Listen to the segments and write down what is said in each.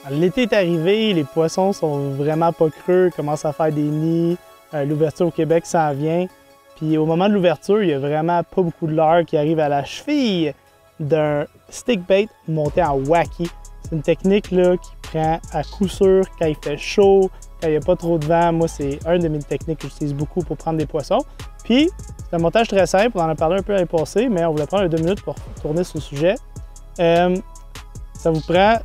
L'été est arrivé, les poissons sont vraiment pas creux, commencent à faire des nids. L'ouverture au Québec s'en vient. Puis au moment de l'ouverture, il n'y a vraiment pas beaucoup de leurre qui arrive à la cheville d'un stick bait monté en wacky. C'est une technique là, qui prend à coup sûr quand il fait chaud, quand il n'y a pas trop de vent. Moi, c'est une de mes techniques que j'utilise beaucoup pour prendre des poissons. Puis, c'est un montage très simple, on en a parlé un peu l'année passée, mais on voulait prendre 2 minutes pour tourner sur le sujet. Ça vous prend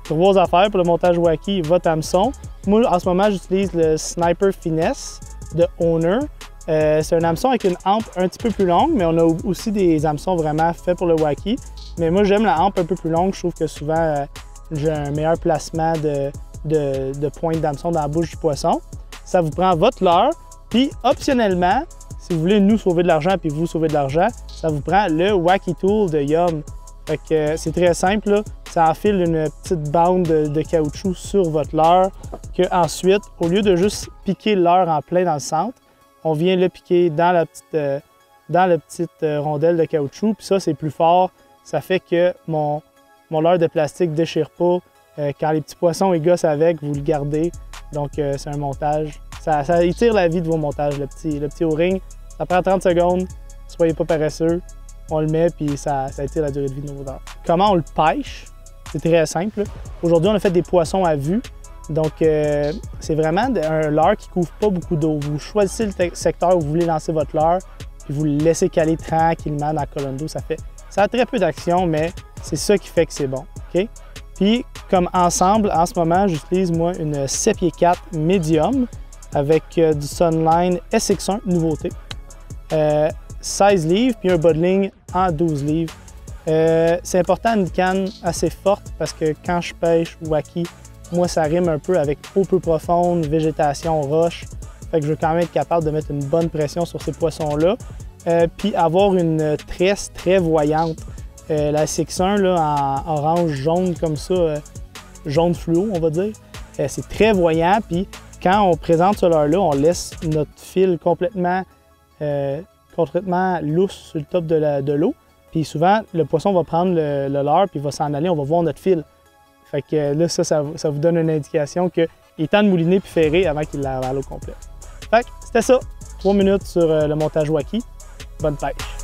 3 affaires pour le montage wacky, votre hameçon. Moi, en ce moment, j'utilise le Sniper Finesse de Owner. C'est un hameçon avec une hampe un petit peu plus longue, mais on a aussi des hameçons vraiment faits pour le wacky. Mais moi, j'aime la hampe un peu plus longue. Je trouve que souvent, j'ai un meilleur placement de pointe d'hameçon dans la bouche du poisson. Ça vous prend votre leurre. Puis, optionnellement, si vous voulez nous sauver de l'argent puis vous sauver de l'argent, ça vous prend le Wacky Tool de Yum. Fait que c'est très simple, là. Ça enfile une petite bande de caoutchouc sur votre leurre que ensuite, au lieu de juste piquer le leurre en plein dans le centre, on vient le piquer dans la petite rondelle de caoutchouc. Puis ça, c'est plus fort. Ça fait que mon leurre de plastique ne déchire pas. Quand les petits poissons ils gossent avec, vous le gardez. Donc, c'est un montage. Ça étire la vie de vos montages, le petit O-ring. Ça prend 30 secondes. Soyez pas paresseux. On le met, puis ça étire la durée de vie de nos leurres. Comment on le pêche? C'est très simple. Aujourd'hui, on a fait des poissons à vue. Donc, c'est vraiment un leurre qui ne couvre pas beaucoup d'eau. Vous choisissez le secteur où vous voulez lancer votre leurre, puis vous le laissez caler tranquillement dans la colonne d'eau. Ça a très peu d'action, mais c'est ça qui fait que c'est bon. Okay? Puis, comme ensemble, en ce moment, j'utilise, moi, une 7 pieds 4 médium avec du Sunline SX1, nouveauté. 16 livres, puis un bas de ligne en 12 livres. C'est important une canne assez forte parce que quand je pêche wacky, moi, ça rime un peu avec eau peu profonde, végétation, roche. Fait que je veux quand même être capable de mettre une bonne pression sur ces poissons-là. Puis avoir une tresse très voyante. La SX1 là, en orange-jaune comme ça, jaune fluo, on va dire. C'est très voyant. Puis quand on présente ce leurre-là, on laisse notre fil complètement lousse sur le top de l'eau. Puis souvent, le poisson va prendre le leurre puis il va s'en aller, on va voir notre fil. Fait que là, ça vous donne une indication qu'il est temps de mouliner puis ferrer avant qu'il l'avale au complet. Fait que c'était ça. 3 minutes sur le montage wacky. Bonne pêche!